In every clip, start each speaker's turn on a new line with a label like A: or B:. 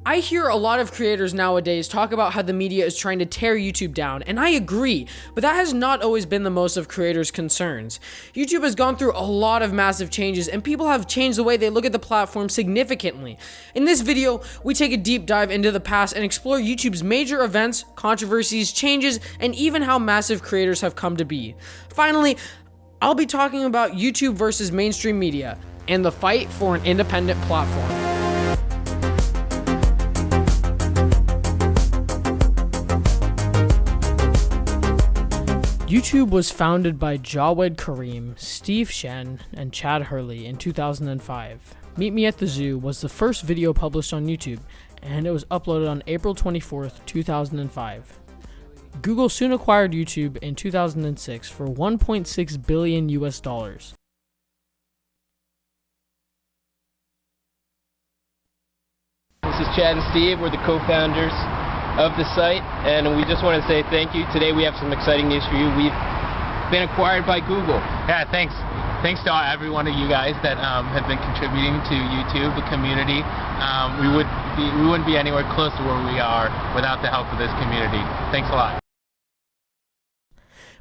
A: I hear a lot of creators nowadays talk about how the media is trying to tear YouTube down, and I agree, but that has not always been the most of creators' concerns. YouTube has gone through a lot of massive changes, and people have changed the way they look at the platform significantly. In this video, we take a deep dive into the past and explore YouTube's major events, controversies, changes, and even how massive creators have come to be. Finally, I'll be talking about YouTube versus mainstream media, and the fight for an independent platform. YouTube was founded by Jawed Karim, Steve Shen, and Chad Hurley in 2005. Meet Me at the Zoo was the first video published on YouTube, and it was uploaded on April 24th, 2005. Google soon acquired YouTube in 2006 for $1.6 billion US.
B: This is Chad and Steve. We're the co-founders of the site, and we just want to say thank you. Today we have some exciting news for you. We've been acquired by Google.
C: Yeah, thanks to every one of you guys that have been contributing to YouTube, the community. We wouldn't be anywhere close to where we are without the help of this community. Thanks a lot.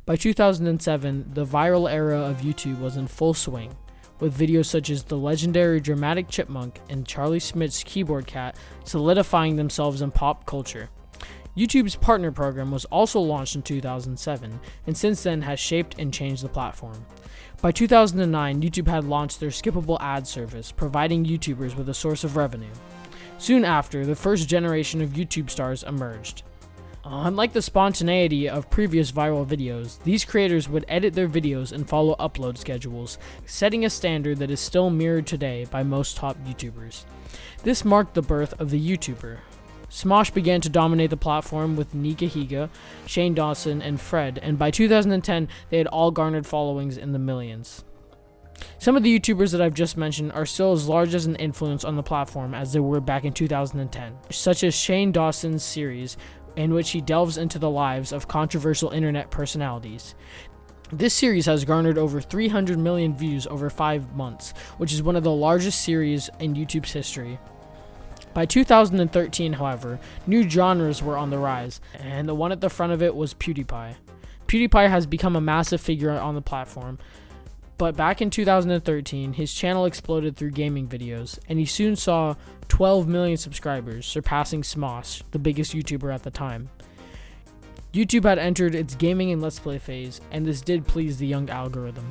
A: By 2007, the viral era of YouTube was in full swing, with videos such as the legendary Dramatic Chipmunk and Charlie Smith's Keyboard Cat solidifying themselves in pop culture. YouTube's partner program was also launched in 2007, and since then has shaped and changed the platform. By 2009, YouTube had launched their skippable ad service, providing YouTubers with a source of revenue. Soon after, the first generation of YouTube stars emerged. Unlike the spontaneity of previous viral videos, these creators would edit their videos and follow upload schedules, setting a standard that is still mirrored today by most top YouTubers. This marked the birth of the YouTuber. Smosh began to dominate the platform with Nika Higa, Shane Dawson, and Fred, and by 2010, they had all garnered followings in the millions. Some of the YouTubers that I've just mentioned are still as large as an influence on the platform as they were back in 2010, such as Shane Dawson's series, in which he delves into the lives of controversial internet personalities. This series has garnered over 300 million views over 5 months, which is one of the largest series in YouTube's history. By 2013, however, new genres were on the rise, and the one at the front of it was PewDiePie. PewDiePie has become a massive figure on the platform, but back in 2013, his channel exploded through gaming videos, and he soon saw 12 million subscribers, surpassing Smosh, the biggest YouTuber at the time. YouTube had entered its gaming and Let's Play phase, and this did please the young algorithm.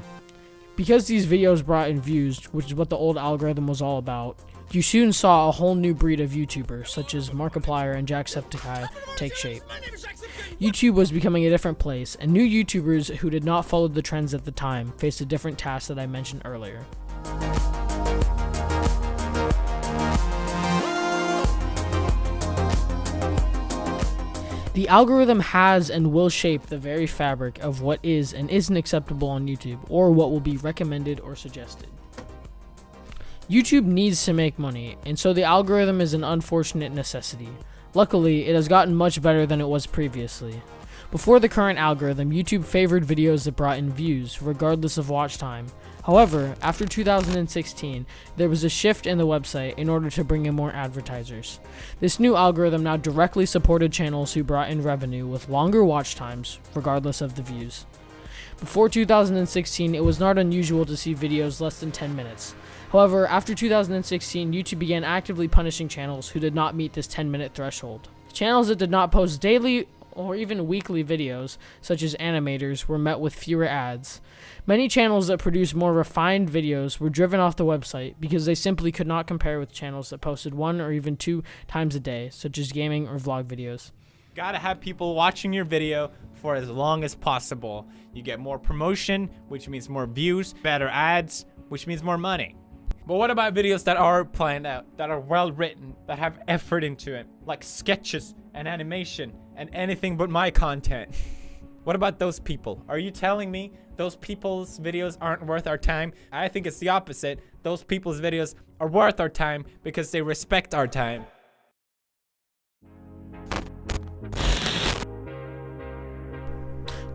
A: Because these videos brought in views, which is what the old algorithm was all about, you soon saw a whole new breed of YouTubers, such as Markiplier and Jacksepticeye, take shape. YouTube was becoming a different place, and new YouTubers who did not follow the trends at the time faced a different task that I mentioned earlier. The algorithm has and will shape the very fabric of what is and isn't acceptable on YouTube, or what will be recommended or suggested. YouTube needs to make money, and so the algorithm is an unfortunate necessity. Luckily, it has gotten much better than it was previously. Before the current algorithm, YouTube favored videos that brought in views, regardless of watch time. However, after 2016, there was a shift in the website in order to bring in more advertisers. This new algorithm now directly supported channels who brought in revenue with longer watch times, regardless of the views. Before 2016, it was not unusual to see videos less than 10 minutes. However, after 2016, YouTube began actively punishing channels who did not meet this 10-minute threshold. Channels that did not post daily or even weekly videos, such as animators, were met with fewer ads. Many channels that produced more refined videos were driven off the website because they simply could not compare with channels that posted 1 or even 2 times a day, such as gaming or vlog videos.
D: Gotta have people watching your video for as long as possible. You get more promotion, which means more views, better ads, which means more money. But what about videos that are planned out, that are well written, that have effort into it, like sketches and animation and anything but my content? What about those people? Are you telling me those people's videos aren't worth our time? I think it's the opposite. Those people's videos are worth our time because they respect our time.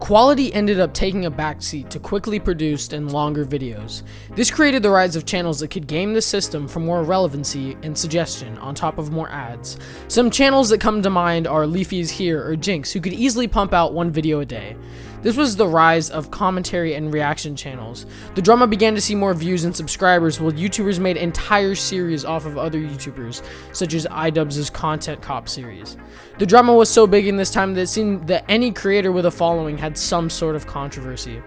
A: Quality ended up taking a backseat to quickly produced and longer videos. This created the rise of channels that could game the system for more relevancy and suggestion on top of more ads. Some channels that come to mind are Leafy's Here or Jinx, who could easily pump out one video a day. This was the rise of commentary and reaction channels. The drama began to see more views and subscribers, while YouTubers made entire series off of other YouTubers, such as iDubbbz's Content Cop series. The drama was so big in this time that it seemed that any creator with a following had some sort of controversy.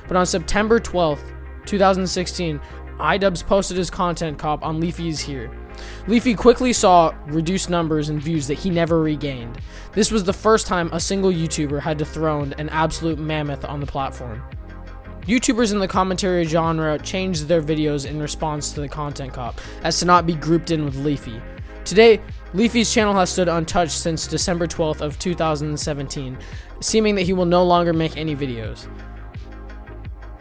A: But on September 12th, 2016, iDubbbz posted his Content Cop on Leafy's Here. Leafy quickly saw reduced numbers and views that he never regained. This was the first time a single YouTuber had dethroned an absolute mammoth on the platform. YouTubers in the commentary genre changed their videos in response to the Content Cop, as to not be grouped in with Leafy. Today, Leafy's channel has stood untouched since December 12th of 2017, seeming that he will no longer make any videos.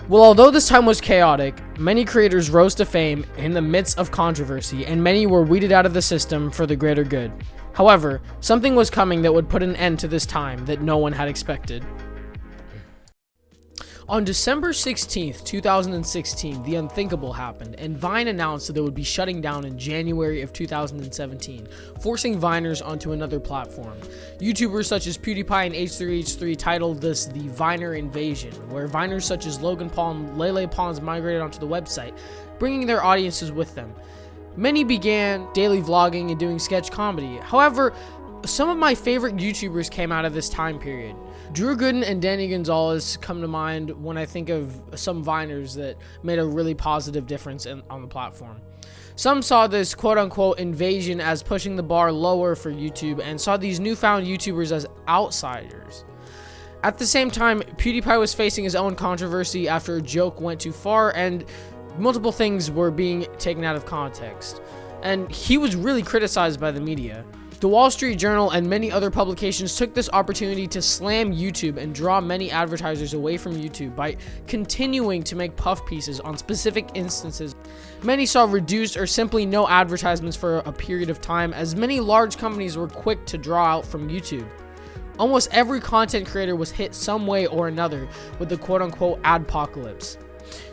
A: Well, although this time was chaotic, many creators rose to fame in the midst of controversy, and many were weeded out of the system for the greater good. However, something was coming that would put an end to this time that no one had expected. On December 16th, 2016, the unthinkable happened, and Vine announced that they would be shutting down in January of 2017, forcing Viners onto another platform. YouTubers such as PewDiePie and H3H3 titled this the Viner Invasion, where Viners such as Logan Paul and Lele Pons migrated onto the website, bringing their audiences with them. Many began daily vlogging and doing sketch comedy. However, some of my favorite YouTubers came out of this time period. Drew Gooden and Danny Gonzalez come to mind when I think of some Viners that made a really positive difference on the platform. Some saw this quote-unquote invasion as pushing the bar lower for YouTube and saw these newfound YouTubers as outsiders. At the same time, PewDiePie was facing his own controversy after a joke went too far and multiple things were being taken out of context. And he was really criticized by the media. The Wall Street Journal and many other publications took this opportunity to slam YouTube and draw many advertisers away from YouTube by continuing to make puff pieces on specific instances. Many saw reduced or simply no advertisements for a period of time, as many large companies were quick to draw out from YouTube. Almost every content creator was hit some way or another with the quote-unquote adpocalypse.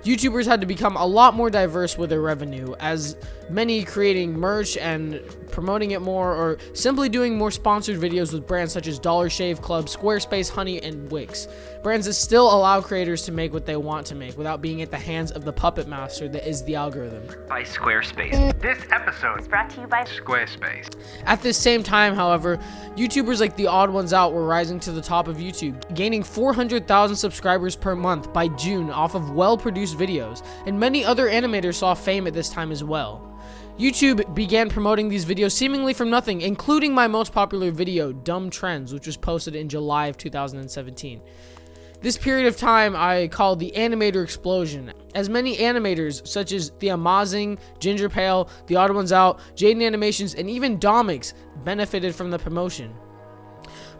A: YouTubers had to become a lot more diverse with their revenue, as many creating merch and promoting it more, or simply doing more sponsored videos with brands such as Dollar Shave Club, Squarespace, Honey, and Wix. Brands that still allow creators to make what they want to make without being at the hands of the puppet master that is the algorithm.
E: By Squarespace. This episode is brought to you by Squarespace.
A: At this same time, however, YouTubers like the Odd Ones Out were rising to the top of YouTube, gaining 400,000 subscribers per month by June off of well-produced videos, and many other animators saw fame at this time as well. YouTube began promoting these videos seemingly from nothing, including my most popular video, Dumb Trends, which was posted in July of 2017. This period of time I call the animator explosion, as many animators such as The Amazing, Ginger Pale, The Odd Ones Out, Jaden Animations, and even Domix benefited from the promotion.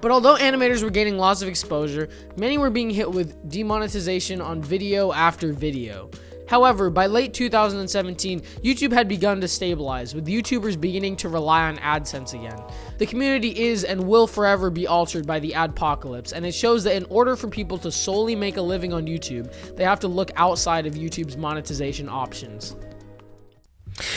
A: But although animators were gaining lots of exposure, many were being hit with demonetization on video after video. However, by late 2017, YouTube had begun to stabilize, with YouTubers beginning to rely on AdSense again. The community is and will forever be altered by the adpocalypse, and it shows that in order for people to solely make a living on YouTube, they have to look outside of YouTube's monetization options.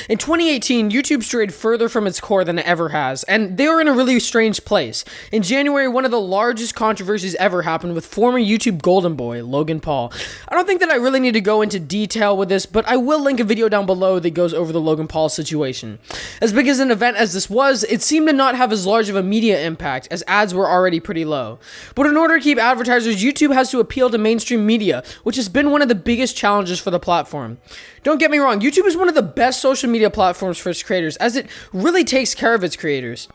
A: In 2018, YouTube strayed further from its core than it ever has, and they were in a really strange place. In January, one of the largest controversies ever happened with former YouTube golden boy, Logan Paul. I don't think that I really need to go into detail with this, but I will link a video down below that goes over the Logan Paul situation. As big as an event as this was, it seemed to not have as large of a media impact, as ads were already pretty low. But in order to keep advertisers, YouTube has to appeal to mainstream media, which has been one of the biggest challenges for the platform. Don't get me wrong, YouTube is one of the best social media platforms for its creators, as it really takes care of its creators.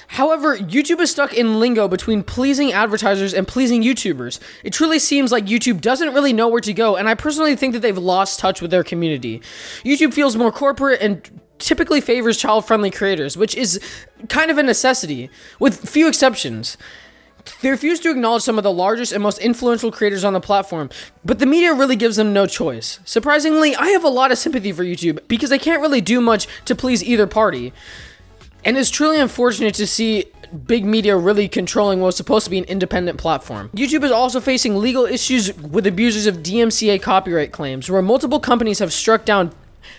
A: However, YouTube is stuck in lingo between pleasing advertisers and pleasing YouTubers. It truly seems like YouTube doesn't really know where to go, and I personally think that they've lost touch with their community. YouTube feels more corporate and typically favors child-friendly creators, which is kind of a necessity, with few exceptions. They refuse to acknowledge some of the largest and most influential creators on the platform, but the media really gives them no choice. Surprisingly, I have a lot of sympathy for YouTube because they can't really do much to please either party. And it's truly unfortunate to see big media really controlling what was supposed to be an independent platform. YouTube is also facing legal issues with abusers of DMCA copyright claims, where multiple companies have struck down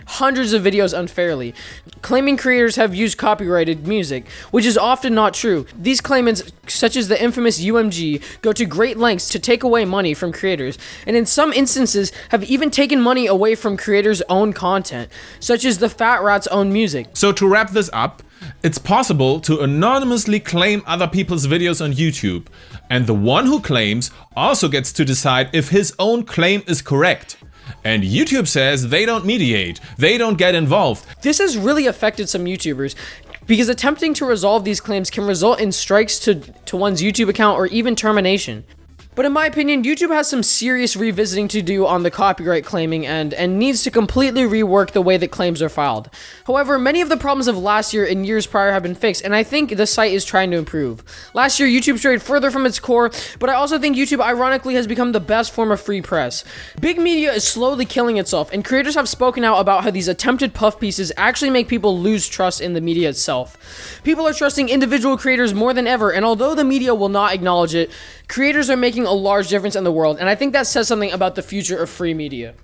A: hundreds of videos unfairly, claiming creators have used copyrighted music, which is often not true. These claimants, such as the infamous UMG, go to great lengths to take away money from creators, and in some instances have even taken money away from creators' own content, such as the Fat Rat's own music.
F: So to wrap this up, it's possible to anonymously claim other people's videos on YouTube, and the one who claims also gets to decide if his own claim is correct. And YouTube says they don't mediate, they don't get involved.
A: This has really affected some YouTubers, because attempting to resolve these claims can result in strikes to one's YouTube account or even termination. But in my opinion, YouTube has some serious revisiting to do on the copyright claiming end and needs to completely rework the way that claims are filed. However, many of the problems of last year and years prior have been fixed, and I think the site is trying to improve. Last year, YouTube strayed further from its core, but I also think YouTube ironically has become the best form of free press. Big media is slowly killing itself, and creators have spoken out about how these attempted puff pieces actually make people lose trust in the media itself. People are trusting individual creators more than ever, and although the media will not acknowledge it, creators are making a large difference in the world, and I think that says something about the future of free media.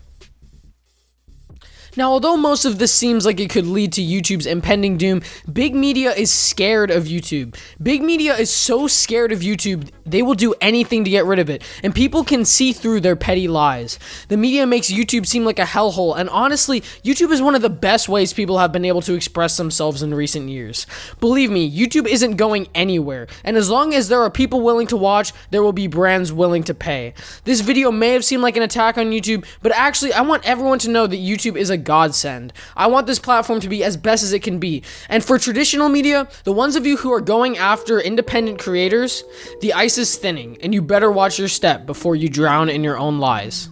A: Now, although most of this seems like it could lead to YouTube's impending doom, big media is scared of YouTube. Big media is so scared of YouTube, they will do anything to get rid of it, and people can see through their petty lies. The media makes YouTube seem like a hellhole, and honestly, YouTube is one of the best ways people have been able to express themselves in recent years. Believe me, YouTube isn't going anywhere, and as long as there are people willing to watch, there will be brands willing to pay. This video may have seemed like an attack on YouTube, but actually, I want everyone to know that YouTube is a godsend. I want this platform to be as best as it can be. And for traditional media, the ones of you who are going after independent creators, the ice is thinning, and you better watch your step before you drown in your own lies.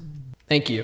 A: Thank you.